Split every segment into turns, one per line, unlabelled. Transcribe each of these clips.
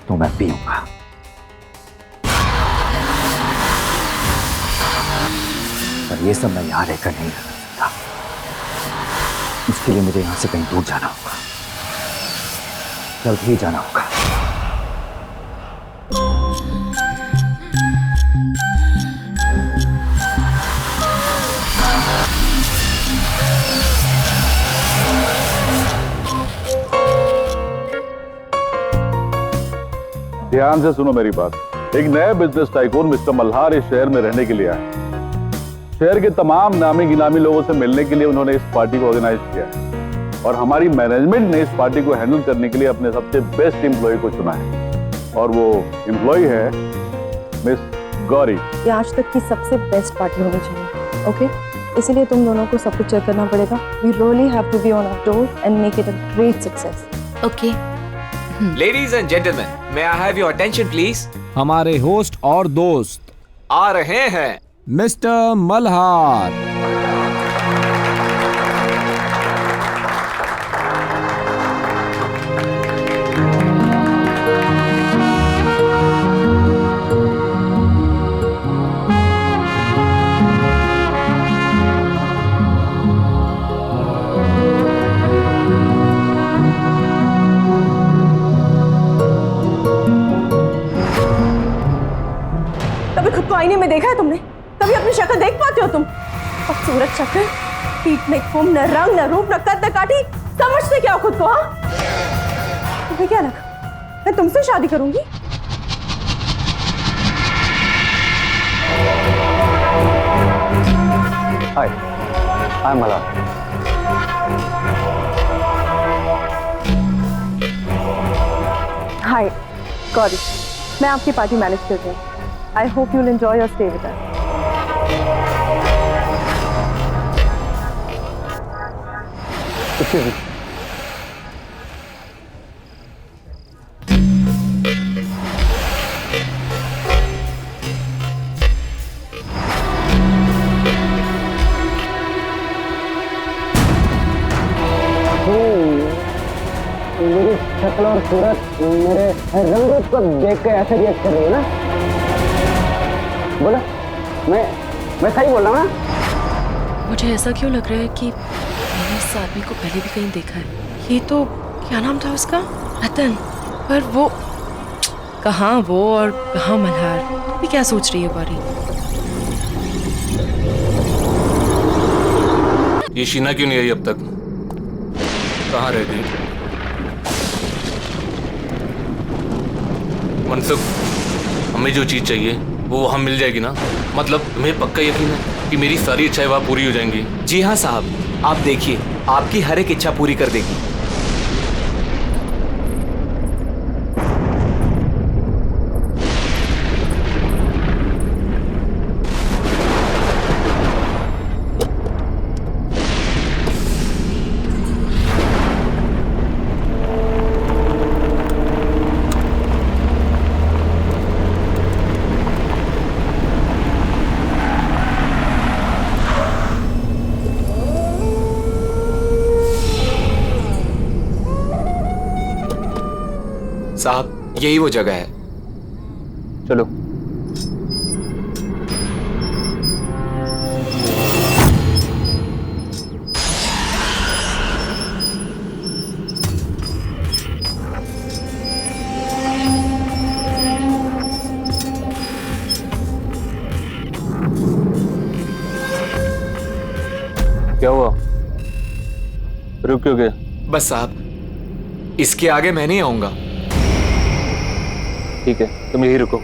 तो मैं पीऊंगा। पर ये सब मैं यहां रहकर नहीं कर सकता। इसके लिए मुझे यहां से कहीं दूर जाना होगा, जल्द ही जाना होगा।
ध्यान से सुनो मेरी बात। एक नया बिजनेस टाइकून मिस्टर मल्हार इस शहर में रहने के लिए आए। शहर के तमाम नामी गिनामी लोगों से मिलने के लिए उन्होंने इस पार्टी को ऑर्गेनाइज किया है और हमारी मैनेजमेंट ने इस पार्टी को हैंडल करने के लिए अपने सबसे बेस्ट एम्प्लॉय को चुना है और वो एम्प्लॉय है मिस गौरी।
ये आज तक की सबसे बेस्ट पार्टी होनी चाहिए, ओके? इसीलिए तुम दोनों को सब कुछ चेक करना पड़ेगा। We really have to be on our toes and make it a great success.
Okay.
Ladies and gentlemen, may I have your attention please?
हमारे होस्ट और दोस्त
आ रहे हैं
मिस्टर मल्हार।
कभी खुद को आईने में देखा है तुमने? कभी अपनी शक्ल देख पाते हो तुम? खूबसूरत शक्ल, पीठ में खून, न रंग, न रूप, न कद, न काठी। समझते क्या हो खुद को? हाँ, तुम्हें क्या लगा मैं तुमसे शादी करूंगी?
हाय, आई एम मल्हार।
हाय गौरी, मैं आपकी पार्टी मैनेज कर रही हूँ। I hope you'll enjoy your stay with us.
Excuse me.
मेरी शक्ल और सूरत, मेरे रंग रूप को देख कर ऐसे रिएक्ट कर रही है ना? बोला, मैं सही बोल रहा हूँ ना?
मुझे ऐसा क्यों लग रहा है कि मैंने इस आदमी को पहले भी कहीं देखा है। ये तो क्या नाम था उसका? रतन। पर वो कहाँ वो और कहाँ मल्हार? तुम क्या सोच रही है गौरी?
ये शीना क्यों नहीं आई अब तक? कहाँ रह गई? मनसुख, हमें जो चीज चाहिए वो हम मिल जाएगी ना? मतलब तुम्हें पक्का यकीन है कि मेरी सारी इच्छाएं वहाँ पूरी हो जाएंगी?
जी हाँ साहब, आप देखिए, आपकी हर एक इच्छा पूरी कर देगी। साहब, यही वो जगह है।
चलो।
क्या हुआ? रुक क्यों गए?
बस साहब, इसके आगे मैं नहीं आऊंगा।
ठीक है, तुम यही रुको।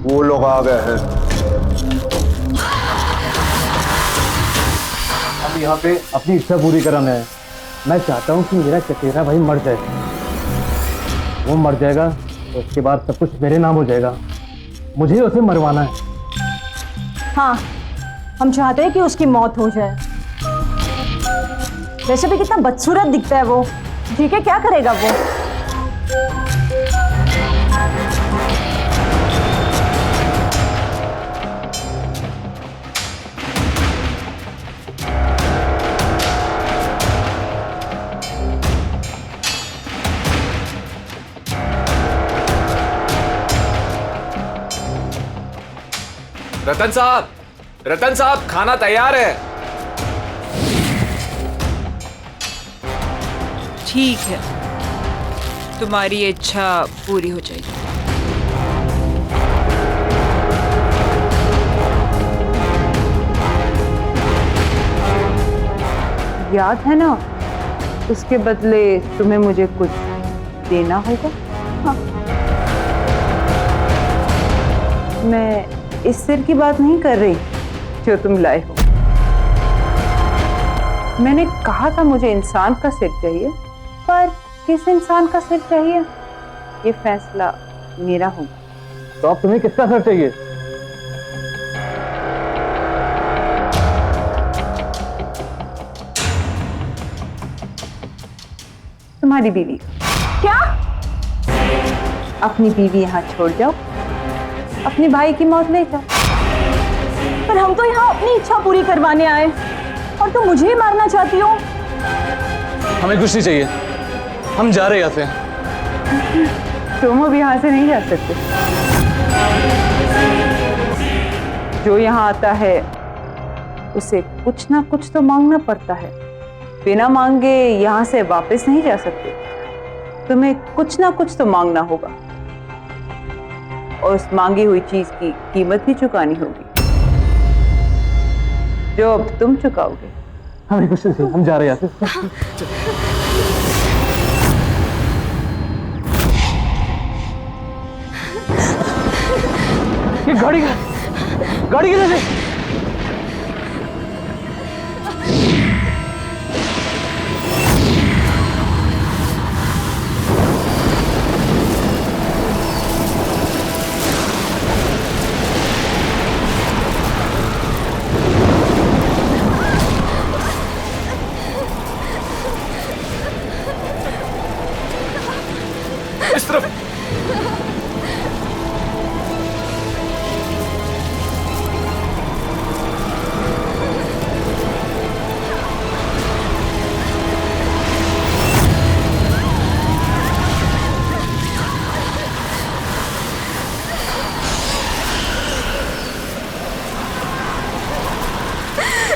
वो लोग आ गए हैं।
अब यहाँ पे अपनी इच्छा पूरी कराना है। मैं चाहता हूँ कि मेरा चचेरा भाई मर जाए। वो मर जाएगा तो उसके बाद सब कुछ मेरे नाम हो जाएगा। मुझे उसे मरवाना है।
हाँ, हम चाहते हैं कि उसकी मौत हो जाए। वैसे भी कितना बदसूरत दिखता है वो, जी के क्या करेगा वो?
रतन साहब खाना तैयार है।
ठीक है, तुम्हारी इच्छा पूरी हो जाएगी। याद है ना, उसके बदले तुम्हें मुझे कुछ देना होगा। हाँ। मैं इस सिर की बात नहीं कर रही जो तुम लाए हो। मैंने कहा था मुझे इंसान का सिर चाहिए, पर किस इंसान का सिर चाहिए ये फैसला मेरा होगा।
तो अब तुम्हें किसका सर चाहिए?
तुम्हारी बीवी।
क्या?
अपनी बीवी यहाँ छोड़ जाओ, अपने भाई की मौत ले जाओ।
पर हम तो यहाँ अपनी इच्छा पूरी करवाने आए और तुम मुझे ही मारना चाहती हो।
हमें कुछ नहीं चाहिए, हम जा रहे हैं यहाँ से।
तुम अब यहाँ से नहीं जा सकते। जो यहाँ आता है उसे कुछ ना कुछ तो मांगना पड़ता है। बिना मांगे यहाँ से वापस नहीं जा सकते। तुम्हें कुछ ना कुछ तो मांगना होगा और उस मांगी हुई चीज की कीमत भी चुकानी होगी, जो अब तुम चुकाओगे।
हमें कुछ नहीं, हम जा रहे हैं यहाँ से। ये गाड़ी किधर से?
इस तरफ।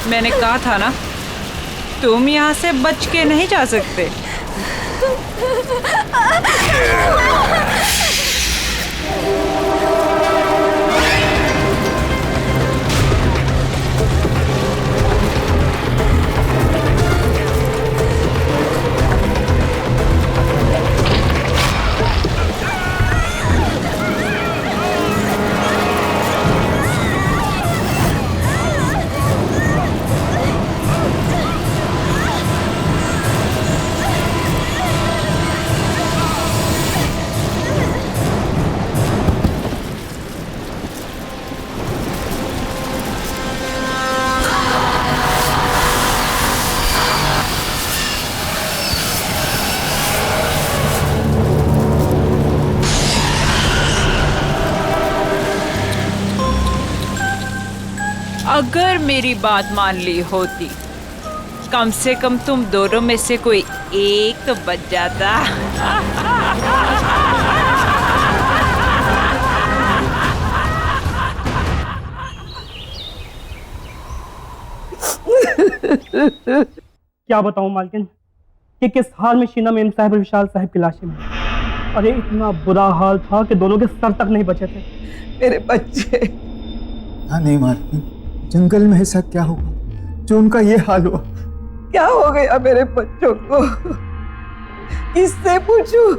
मैंने कहा था ना, तुम यहाँ से बच के नहीं जा सकते। अगर मेरी बात मान ली होती, कम से कम तुम दोनों में से कोई एक तो बच जाता।
क्या बताऊं मालकिन कि किस हाल में शीना मेम साहब और विशाल साहब की लाशें मिली। अरे इतना बुरा हाल था कि दोनों के सर तक नहीं बचे थे।
मेरे बच्चे।
हाँ नहीं मालकिन, जंगल में ऐसा क्या हुआ जो उनका ये हाल हुआ?
क्या हो गया मेरे बच्चों को? किससे पूछूं?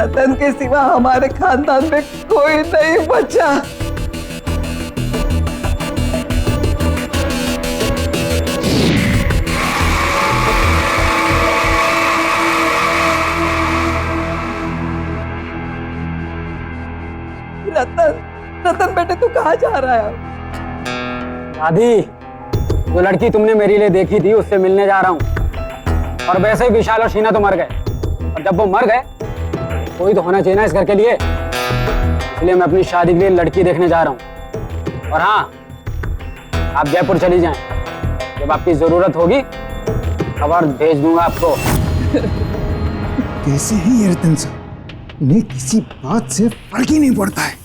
रतन के सिवा हमारे खानदान में कोई नहीं बचा। रतन बेटे तू कहाँ जा रहा है?
दादी, जो लड़की तुमने मेरे लिए देखी थी उससे मिलने जा रहा हूँ। और वैसे ही विशाल और शीना तो मर गए, और जब वो मर गए कोई तो होना चाहिए ना इस घर के लिए, इसलिए मैं अपनी शादी के लिए लड़की देखने जा रहा हूँ। और हाँ, आप जयपुर चली जाएं, जब आपकी जरूरत होगी खबर भेज दूंगा आपको।
कैसे हैं ये रतन साहब, इन्हें किसी बात से फर्क ही नहीं पड़ता है।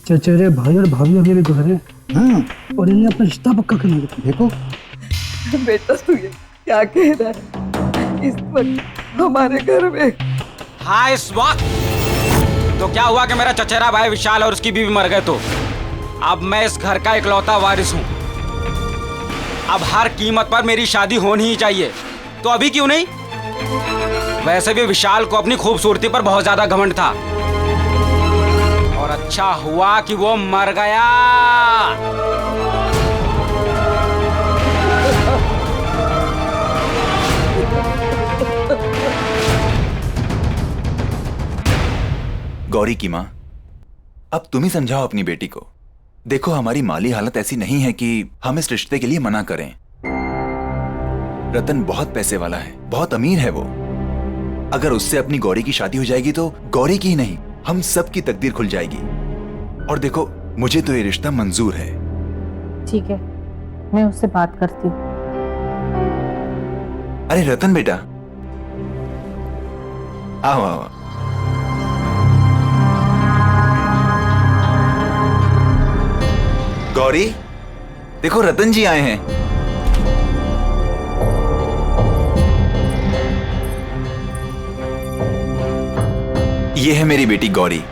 चचेरे भाई और भाभी अभी भी गुजरे,
हाँ,
और इन्हें अपना रिश्ता पक्का करना है।
देखो
बेटा तू ये क्या कह रहा है? इस वक्त हमारे घर में
हाँ इस वक्त तो क्या हुआ कि मेरा चचेरा भाई विशाल और उसकी बीवी मर गए, तो अब मैं इस घर का इकलौता वारिस हूँ। अब हर कीमत पर मेरी शादी होनी ही चाहिए, तो अभी क्यों नहीं? वैसे भी विशाल को अपनी खूबसूरती पर बहुत ज्यादा घमंड था, और अच्छा हुआ कि वो मर गया।
गौरी की माँ, अब तुम ही समझाओ अपनी बेटी को। देखो हमारी माली हालत ऐसी नहीं है कि हम इस रिश्ते के लिए मना करें। रतन बहुत पैसे वाला है, बहुत अमीर है वो। अगर उससे अपनी गौरी की शादी हो जाएगी तो गौरी की ही नहीं हम सब की तकदीर खुल जाएगी। और देखो मुझे तो ये रिश्ता मंजूर है।
ठीक है, मैं उससे बात करती हूँ।
अरे रतन बेटा, आओ आओ। गौरी, देखो रतन जी आए हैं। ये है मेरी बेटी गौरी।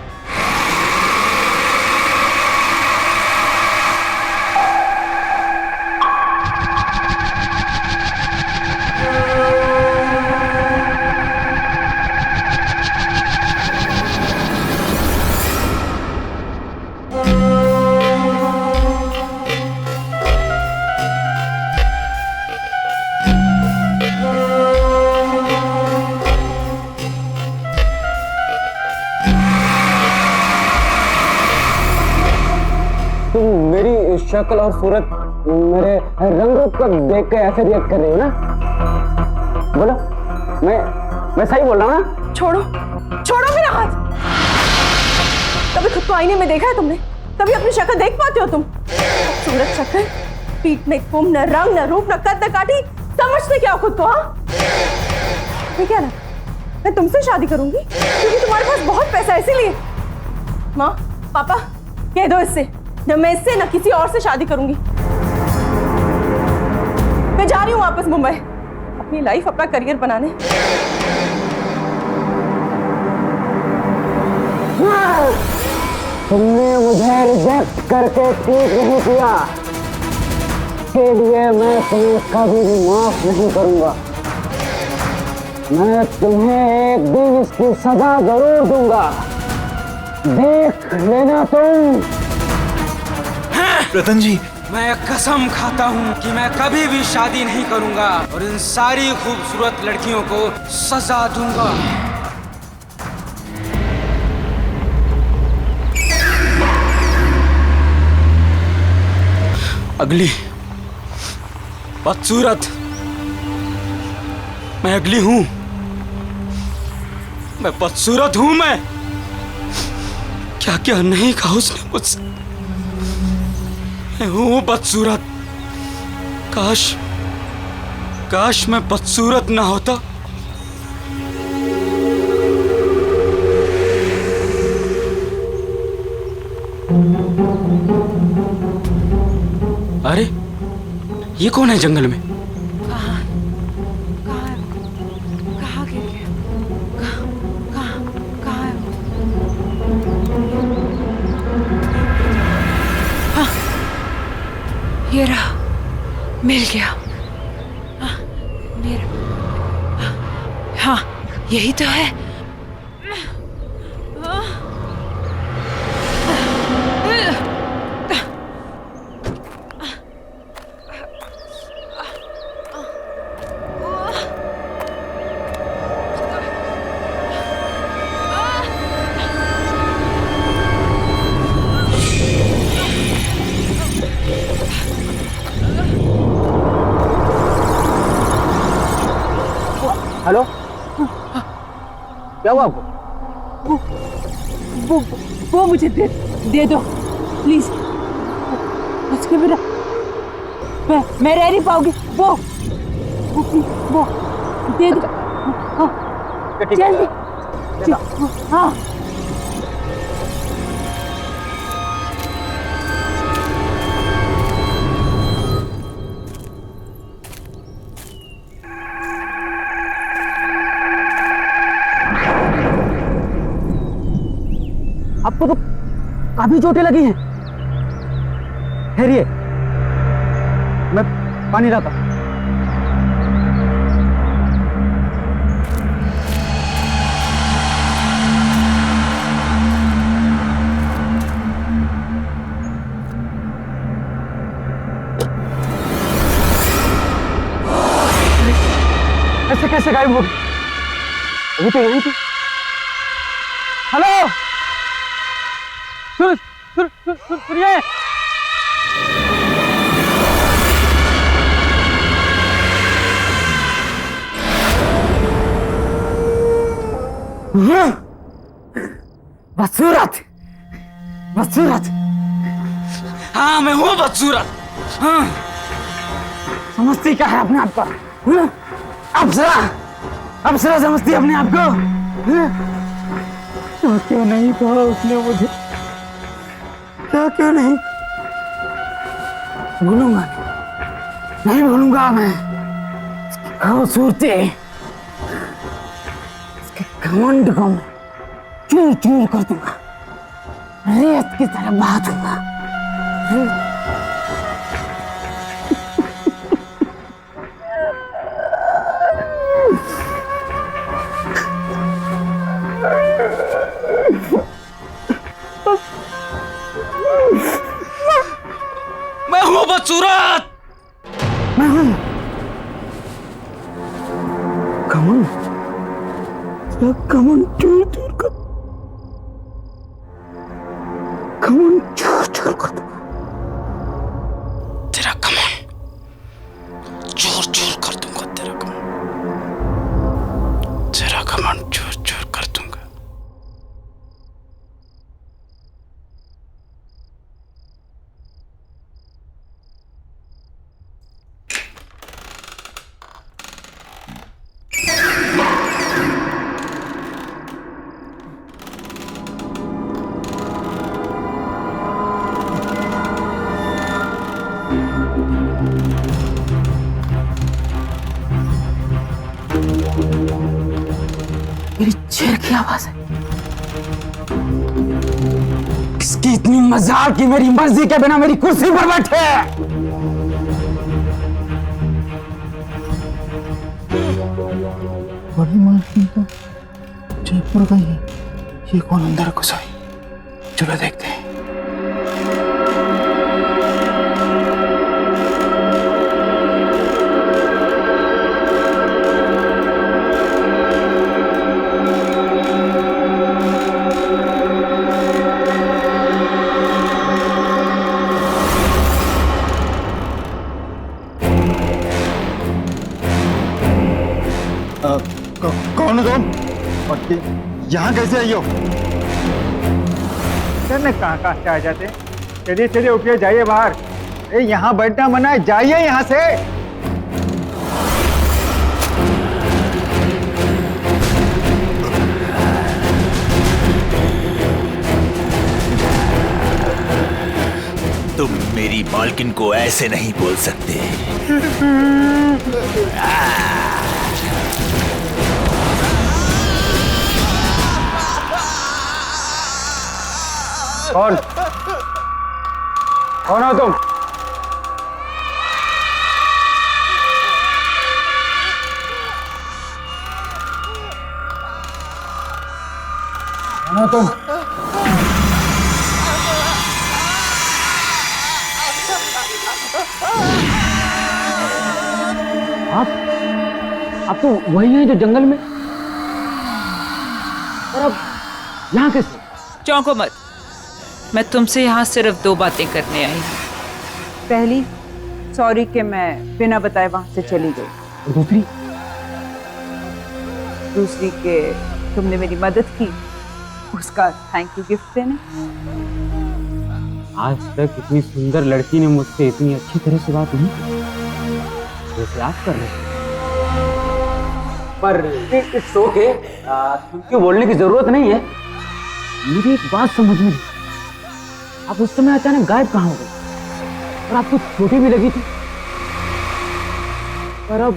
शक्ल और सूरत मेरे रंग रूप को देख के ऐसे रिएक्ट कर रही हो ना? बोलो, मैं सही बोल रहा हूँ ना?
छोड़ो छोड़ो मेरा हाथ। कभी खुद को आईने में देखा है तुमने? कभी अपनी शक्ल देख पाते हो तुम? सूरत शक्ल, पीठ में कुम, न रंग न रूप न कद न काठी, समझते क्या हो खुद को? हाँ, मैं क्या ना, मैं तुमसे शादी करूंगी क्योंकि तुम्हारे पास बहुत पैसा है, इसीलिए। माँ पापा कह दो इससे, न मैं इससे न किसी और से शादी करूंगी। मैं जा रही हूं वापस मुंबई, अपनी लाइफ, अपना करियर बनाने।
तुमने मुझे रिजेक्ट करके ठीक नहीं किया, इसके लिए मैं तुम्हें कभी भी माफ नहीं करूंगा। मैं तुम्हें एक दिन इसकी सजा जरूर दूंगा, देख लेना तुम।
रतन जी,
मैं कसम खाता हूँ कि मैं कभी भी शादी नहीं करूंगा और इन सारी खूबसूरत लड़कियों को सजा दूंगा। अगली बदसूरत, मैं अगली हूं, मैं बदसूरत हूं। मैं क्या क्या नहीं कहा उसने मुझसे। मैं हूं बदसूरत। काश मैं बदसूरत ना होता। अरे ये कौन है जंगल में?
कहाँ गिर गया? कहाँ है वो? हाँ, ये रहा, मिल गया। हाँ, मेरा, हाँ यही तो है।
हेलो, क्या हुआ आपको?
वो मुझे दे दो प्लीज। उसके बिना मैं रह नहीं पाऊंगी। वो दे दो। हाँ, जल्दी। हाँ,
आपको तो काफी चोटें लगी हैं। ठहरिए, मैं पानी लाता हूं। ऐसे कैसे गायब हो गई? अभी तो यहीं थी। हेलो, सुनिए।
बदसूरत, बदसूरत। हाँ, मैं हूँ बदसूरत। हाँ, समझती क्या है अपने आप को? अप्सरा, अप्सरा समझती है अपने आप को? तो क्यों नहीं कहा उसने मुझे? क्या क्यों नहीं? भूलूंगा नहीं भूलूंगा मैं। खूबसूरती, इसके घमंड को मैं चूर चूर कर दूंगा, रेत की तरह बहा दूंगा। मैं हूँ बदसूरत, मैं हूँ घमंड, घमंड चूर चूर कर, घमंड चूर चूर कर दूंगा। तेरा घमंड चूर चूर कर दूंगा। तेरा घमंड चूर चूर कर दूंगा। मेरी चेयर की आवाज है। किसकी इतनी मजाल की मेरी मर्जी के बिना मेरी कुर्सी पर बैठे?
बड़ी मालकिन तो जयपुर गई है। ये कौन अंदर घुसा है? चलो देखते हैं। कौन हो तुम? और यहाँ कैसे आई हो?
सर कहाँ से आ जाते? चलिए चलिए उठिए, जाइए बाहर। अरे यहाँ बैठना मना है, जाइए यहाँ से।
तुम मेरी मालकिन को ऐसे नहीं बोल सकते।
कौन? कौन हो तुम? कौन हो तुम? आप तो वही हैं जो जंगल में, और अब यहाँ कैसे?
चौंको मत, मैं तुमसे यहाँ सिर्फ 2 बातें करने आई हूँ। पहली, सॉरी कि मैं बिना बताए वहां से चली गई।
और दूसरी,
दूसरी के तुमने मेरी मदद की, उसका थैंक यू गिफ्ट देने।
आज तक इतनी सुंदर लड़की ने मुझसे इतनी अच्छी तरह से बात नहीं की जैसे आप कर रहे हैं। पर इट्स ओके, क्योंकि बोलने की जरूरत नहीं है। मुझे एक बात समझ में नहीं, आप उस समय अचानक गायब कहाँ हो गए? और आपको छोटी भी लगी थी, पर अब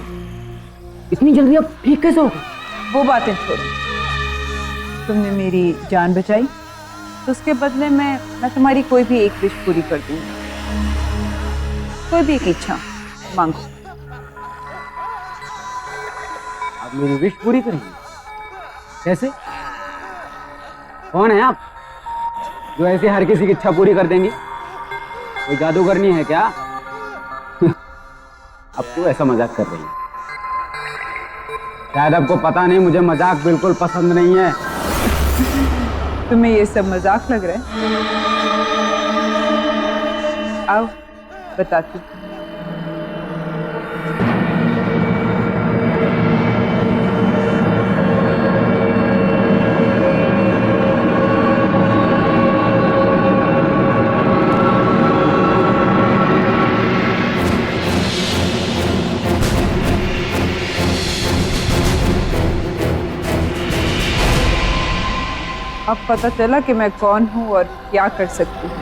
इतनी जल्दी आप ठीक कैसे हो गए?
वो बातें छोड़ो, तुमने मेरी जान बचाई तो उसके बदले में मैं तुम्हारी कोई भी एक विश पूरी कर दूंगी। कोई भी एक इच्छा मांगो।
आप मेरी विश पूरी करेंगे? कैसे? कौन है आप जो ऐसे हर किसी की इच्छा पूरी कर देंगी? कोई जादूगरनी है क्या? अब तो ऐसा मजाक कर रही है। शायद आपको पता नहीं, मुझे मजाक बिल्कुल पसंद नहीं है।
तुम्हें ये सब मजाक लग रहा है? आओ बताती। अब पता चला कि मैं कौन हूँ और क्या कर सकती हूँ।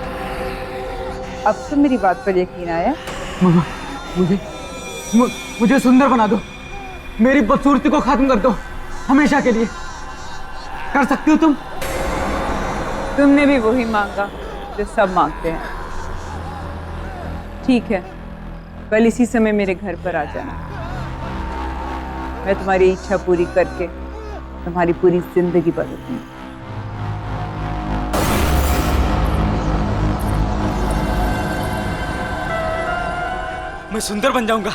अब तो मेरी बात पर यकीन आया।
मुझे सुंदर बना दो, मेरी बदसूरती को खत्म कर दो हमेशा के लिए। कर सकती हो तुम?
तुमने भी वही मांगा जो सब मांगते हैं। ठीक है, कल इसी समय मेरे घर पर आ जाना। मैं तुम्हारी इच्छा पूरी करके तुम्हारी पूरी जिंदगी बदलूंगी।
मैं सुंदर बन जाऊंगा।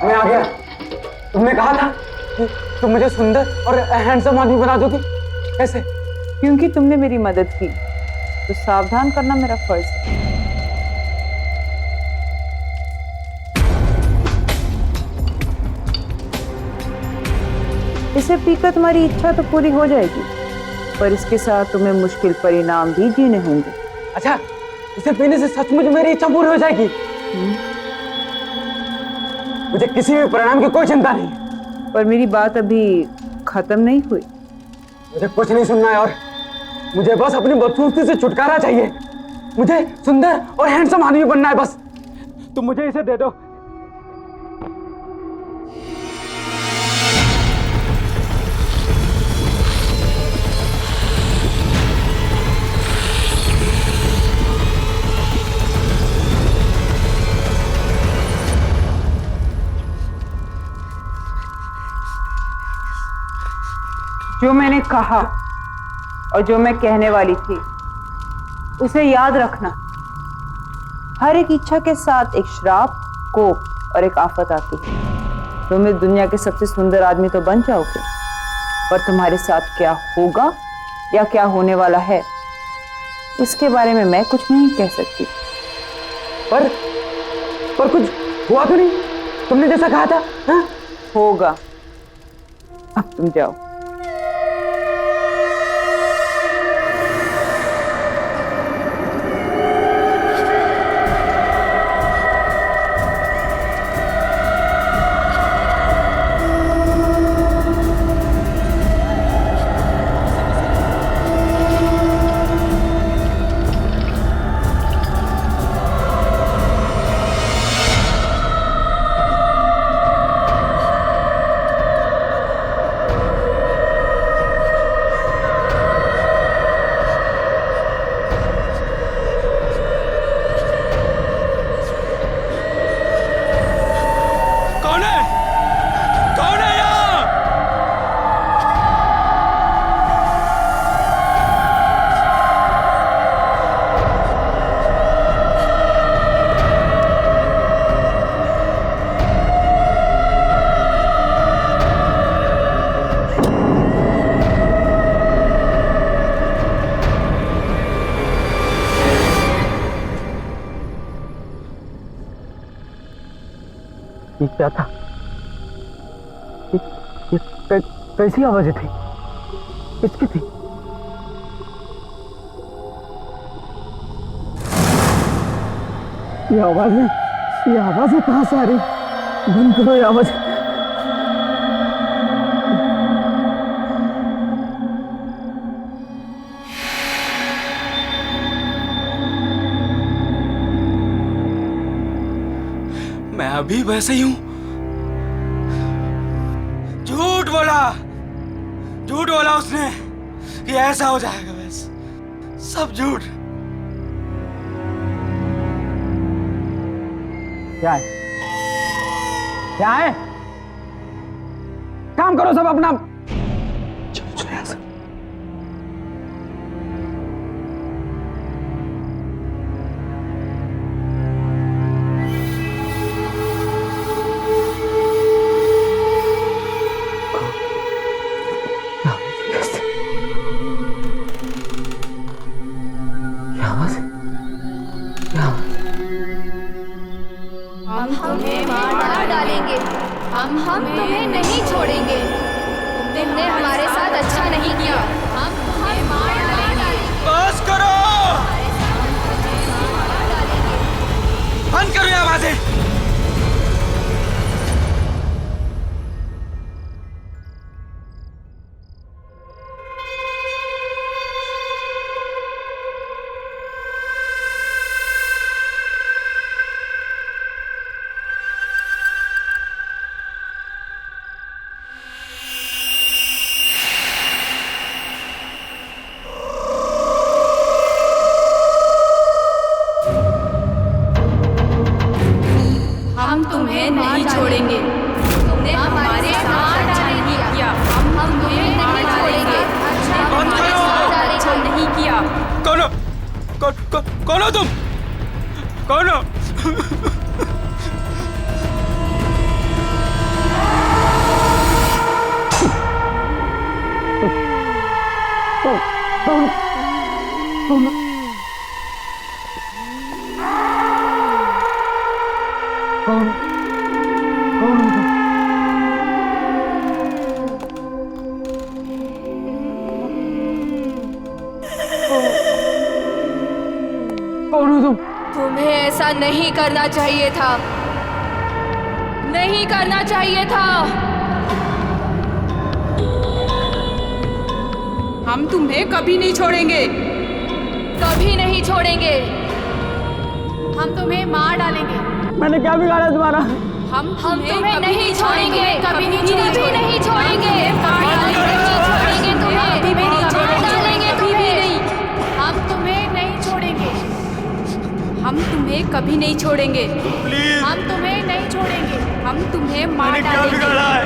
मैं आ गया। तुमने कहा था कि तुम मुझे सुंदर और हैंडसम आदमी बना दोगी। कैसे?
क्योंकि तुमने मेरी मदद की तो सावधान करना मेरा फर्ज है। इसे पीकर तुम्हारी इच्छा तो पूरी हो जाएगी, पर इसके साथ तुम्हें मुश्किल परिणाम भी जीने होंगे।
अच्छा, इसे पीने से सचमुच मेरी इच्छा पूरी हो जाएगी? मुझे किसी भी परिणाम की कोई चिंता नहीं।
पर मेरी बात अभी खत्म नहीं हुई।
मुझे कुछ नहीं सुनना है, और मुझे बस अपनी बदसूरती से छुटकारा चाहिए। मुझे सुंदर और हैंडसम आदमी बनना है बस। तुम मुझे इसे दे दो।
जो मैंने कहा और जो मैं कहने वाली थी उसे याद रखना। हर एक इच्छा के साथ एक श्राप, कोप और एक आफत आती है। तुम इस दुनिया के सबसे सुंदर आदमी तो बन जाओगे, पर तुम्हारे साथ क्या होगा या क्या होने वाला है इसके बारे में मैं कुछ नहीं कह सकती।
पर कुछ हुआ तो नहीं? तुमने जैसा कहा था। हाँ?
होगा। अब तुम जाओ।
ये क्या था? कैसी आवाजें थी? किसकी थी? ये आवाजें कहां से आ रही? बंद करो ये आवाज।
मैं अभी वैसे ही हूं। झूठ बोला उसने कि ऐसा हो जाएगा। बस सब झूठ।
क्या है? क्या है? काम करो सब अपना।
चलो यहां से।
हम तुम्हें नहीं छोड़ेंगे। तुमने हमारे साथ अच्छा नहीं किया। हम तुम्हें मार डालेंगे।
बस करो। बंद करो ये आवाजें।
हम तुम्हें नहीं छोड़ेंगे। तुमने हमारे साथ अच्छा नहीं किया। हम तुम्हें नहीं छोड़ेंगे। अच्छा नहीं किया।
कौन हो तुम? कौन हो?
तुम्हें ऐसा नहीं करना चाहिए था। नहीं करना चाहिए था।
हम तुम्हें कभी नहीं छोड़ेंगे।
कभी नहीं छोड़ेंगे। हम तुम्हें मार डालेंगे।
मैंने क्या बिगाड़ा तुम्हारा?
हम तुम्हें नहीं छोड़ेंगे। कभी नहीं छोड़ेंगे। नहीं छोड़ेंगे। मार डालेंगे तुम्हें। मार डालेंगे तुम्हें। हम तुम्हें नहीं छोड़ेंगे। हम तुम्हें कभी नहीं छोड़ेंगे। प्लीज। हम तुम्हें नहीं छोड़ेंगे। हम तुम्हें मार डालेंगे। क्या बिगाड़ा है?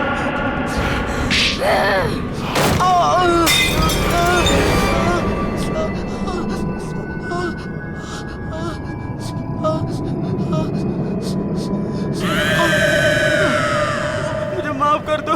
मुझे माफ कर दो।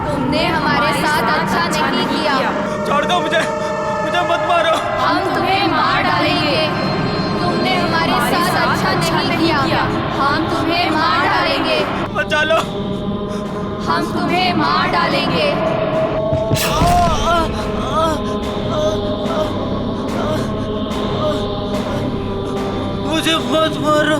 तुमने हमारे साथ अच्छा नहीं किया।
छोड़ दो मुझे मत मारो।
हम तुम्हें मार डालेंगे। तुमने हमारे साथ अच्छा नहीं किया। हम तुम्हें मार डालेंगे।
बचा लो।
हम तुम्हें मार डालेंगे।
मुझे मत मारो।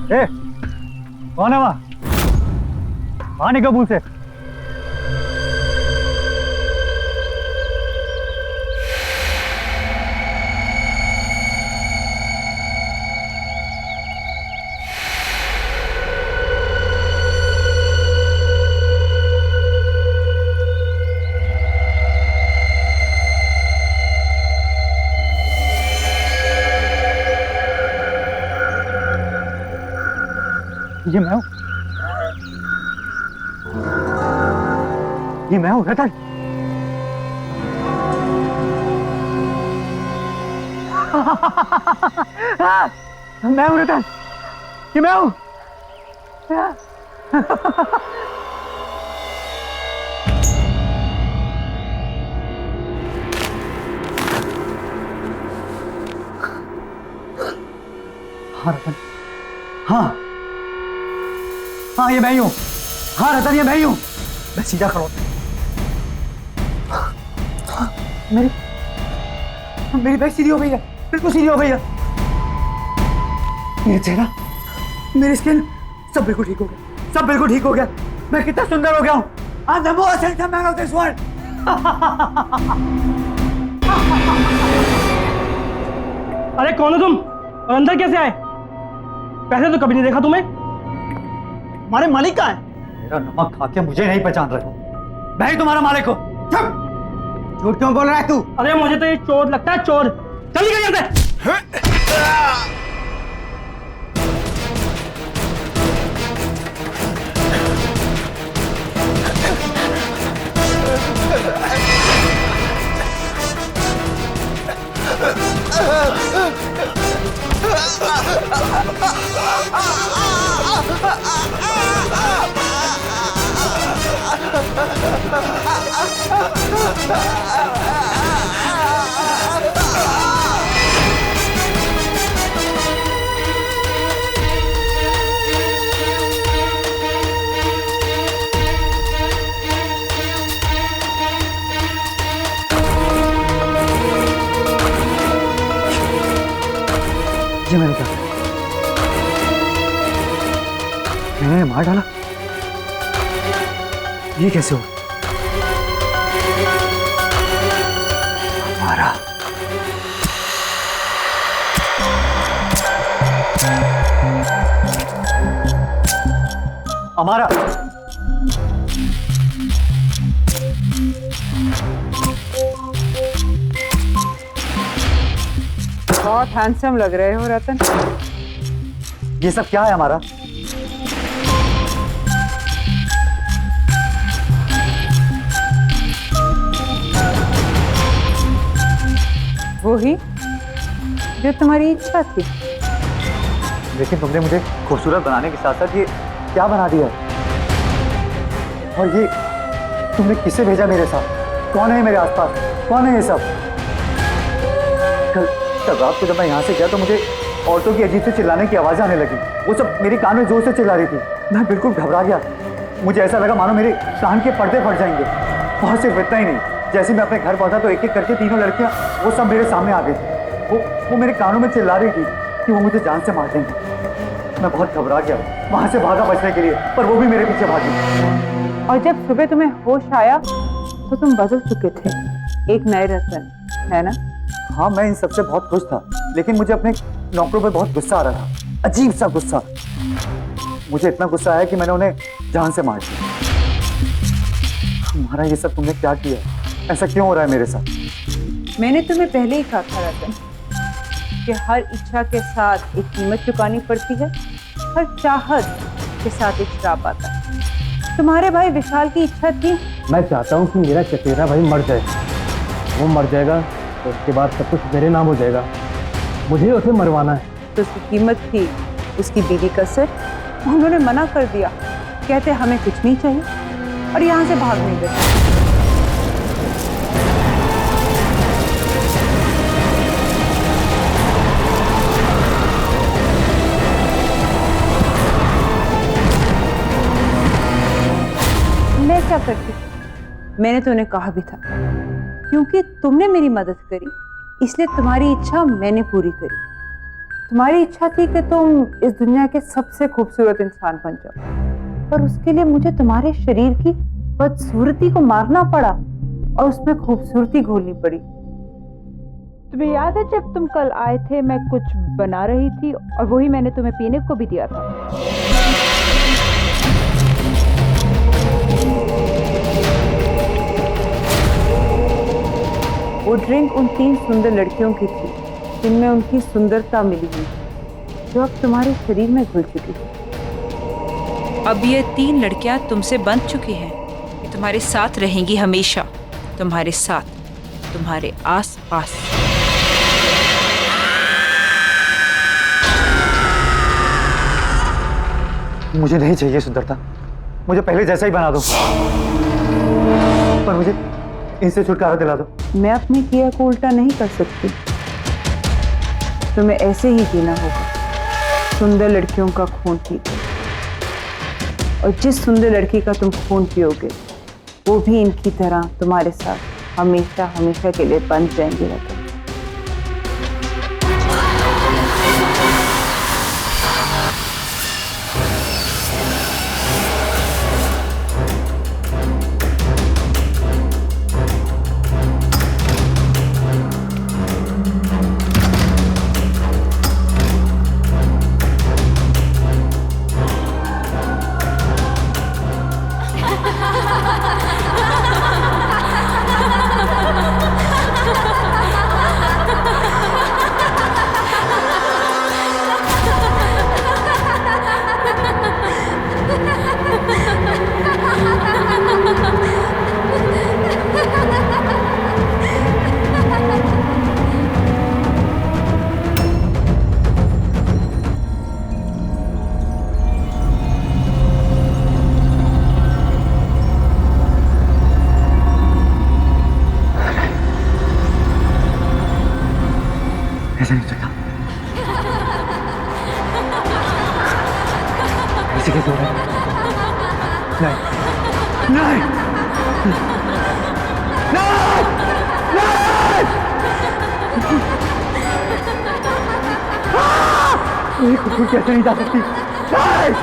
ए, कौन है वहाँ? वहाँ निकल कबूल से। ये मैं हूँ, ये मैं हूँ रतन। मैं हूँ रतन, ये मैं हूँ। हाँ रतन, हाँ हाँ ये मैं ही हूँ। हाँ रतन ये मैं ही हूँ। मैं सीधा खड़ा हूँ। मेरी बैक सीधी हो गई है, बिल्कुल सीधी हो गई है। मेरा चेहरा, मेरी स्किन सब बिल्कुल ठीक हो गया, सब बिल्कुल ठीक हो गया। मैं कितना सुंदर हो गया हूँ। I'm the most handsome man of this world.
अरे कौन हो तुम और अंदर कैसे आए? पहले तो कभी नहीं देखा तुम्हें। हमारे मालिक कहाँ है?
मेरा नमक खा के मुझे नहीं पहचान रहे हो। मैं ही तुम्हारा मालिक हूँ। झूठ क्यों बोल रहा है तू?
अरे मुझे तो ये चोर लगता है, चोर। चल निकल यहाँ से।
ये मैंने क्या किया? मैंने मार डाला? ये कैसे हो? मारा। हमारा
बहुत हैंडसम लग रहे हो रतन।
ये सब क्या है हमारा?
वो ही जो तुम्हारी इच्छा थी।
लेकिन तुमने मुझे खूबसूरत बनाने के साथ साथ ये क्या बना दिया? और ये तुमने किसे भेजा मेरे साथ? कौन है मेरे आसपास? कौन है ये सब? कल रात को जब मैं यहाँ से गया तो मुझे औरतों की अजीब से चिल्लाने की आवाज़ें आने लगी। वो सब मेरे कान में जोर से चिल्ला रही थी। मैं बिल्कुल घबरा गया। मुझे ऐसा लगा मानो मेरे कान के पर्दे फट जाएंगे। और सिर्फ इतना ही नहीं, जैसे मैं अपने घर पहुंचा तो एक एक करके तीनों लड़कियां वो सब मेरे सामने आ गई। वो मेरे कानों में चिल्ला रही थी कि वो मुझे जान से मार देंगे। मैं बहुत घबरा गया, वहां से भागा बचने के लिए, पर वो भी मेरे पीछे भागी।
और जब सुबह तुम्हें होश आया तो तुम बदल चुके थे, एक नए रतन, है ना?
हाँ, मैं इन सबसे बहुत खुश था, लेकिन मुझे अपने नौकरों पर बहुत गुस्सा आ रहा था, अजीब सा गुस्सा। मुझे इतना गुस्सा आया कि मैंने उन्हें जान से मार दिया। तुम्हारा ये सब तुमने क्या किया? ऐसा क्यों हो रहा है मेरे साथ?
मैंने तुम्हें पहले ही कहा था रतन कि हर इच्छा के साथ एक कीमत चुकानी पड़ती है, हर चाहत के साथ एक श्राप आता है। तुम्हारे भाई विशाल की इच्छा थी।
मैं चाहता हूँ कि मेरा चचेरा भाई मर जाए। वो मर जाएगा तो उसके बाद सब कुछ मेरे नाम हो जाएगा। मुझे उसे मरवाना है।
तो उसकी कीमत थी उसकी बीवी का सिर। उन्होंने मना कर दिया, कहते हमें कुछ नहीं चाहिए, और यहाँ से भाग नहीं गए। मैं क्या करती? मैंने तो उन्हें कहा भी था, क्योंकि तुमने मेरी मदद करी इसलिए तुम्हारी इच्छा मैंने पूरी करी। तुम्हारी इच्छा थी कि तुम इस दुनिया के सबसे खूबसूरत इंसान बन जाओ, पर उसके लिए मुझे तुम्हारे शरीर की बदसूरती को मारना पड़ा और उसमें खूबसूरती घोलनी पड़ी। तुम्हें याद है जब तुम कल आए थे, मैं कुछ बना रही थी और वही मैंने तुम्हें पीने को भी दिया था। वो ड्रिंक उन 3 सुंदर लड़कियों की थी जिनमें उनकी सुंदरता मिली हुई, जो अब तुम्हारे शरीर में घुल चुकी है।
अब ये 3 लड़कियां तुमसे बंध चुकी हैं, ये तुम्हारे साथ रहेंगी हमेशा, तुम्हारे साथ, तुम्हारे आस पास।
मुझे नहीं चाहिए सुंदरता, मुझे पहले जैसा ही बना दो, पर मुझे इनसे छुटकारा दिला दो।
मैं अपने किया को उल्टा नहीं कर सकती, तुम्हें ऐसे ही जीना होगा, सुंदर लड़कियों का खून पीकर। और जिस सुंदर लड़की का तुम खून पियोगे वो भी इनकी तरह तुम्हारे साथ हमेशा हमेशा के लिए बंध जाएंगे रतन।
ऐसा नहीं चलता, ऐसे कैसे हो रहा है? नहीं नहीं नहीं, ये खुद कैसे नहीं जा सकती? नहीं!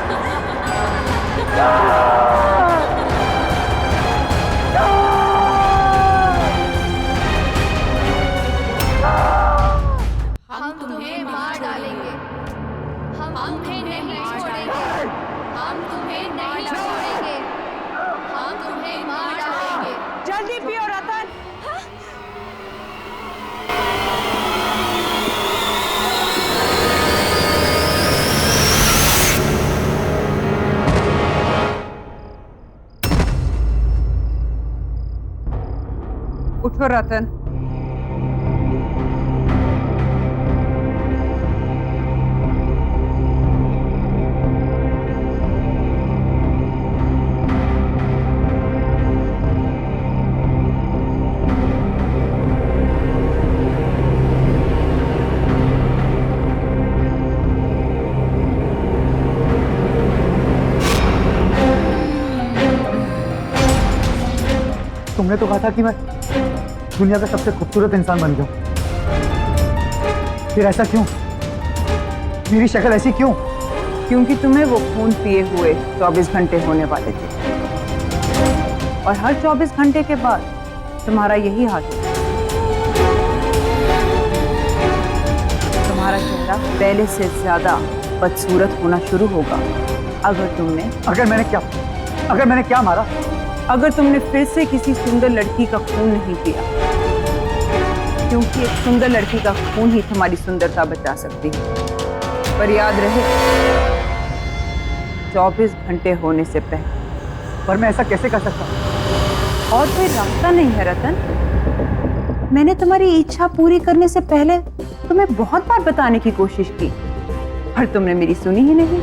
हम तुम्हें मार डालेंगे, हम तुम्हें नहीं छोड़ेंगे, हम तुम्हें नहीं छोड़ेंगे, हम तुम्हें मार डालेंगे।
जल्दी पियो रतन। उठो रतन।
तुमने तो कहा था कि मैं दुनिया का सबसे खूबसूरत इंसान बन जाऊं, फिर ऐसा क्यों? मेरी शक्ल ऐसी क्यों?
क्योंकि तुम्हें वो खून पिए हुए 24 घंटे होने वाले थे, और हर 24 घंटे के बाद तुम्हारा यही हाल है। तुम्हारा चेहरा पहले से ज्यादा बदसूरत होना शुरू होगा अगर मैंने क्या मारा? अगर तुमने फिर से किसी सुंदर लड़की का खून नहीं पिया, क्योंकि एक सुंदर लड़की का खून ही तुम्हारी सुंदरता बचा सकती है। पर याद रहे, 24 घंटे होने से पहले।
पर मैं ऐसा कैसे कर सकता?
और कोई रास्ता नहीं है रतन। मैंने तुम्हारी इच्छा पूरी करने से पहले तुम्हें बहुत बार बताने की कोशिश की, पर तुमने मेरी सुनी ही नहीं।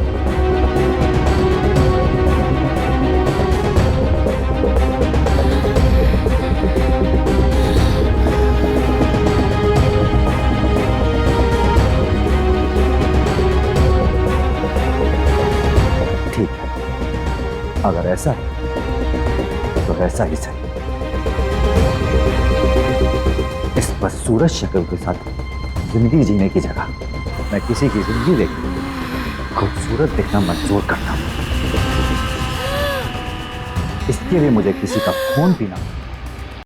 अगर ऐसा है तो ऐसा ही सही। इस बदसूरत शक्ल के साथ जिंदगी जीने की जगह मैं किसी की जिंदगी देखने खूबसूरत देखना मंजूर करता हूं। इसके लिए मुझे किसी का खून पीना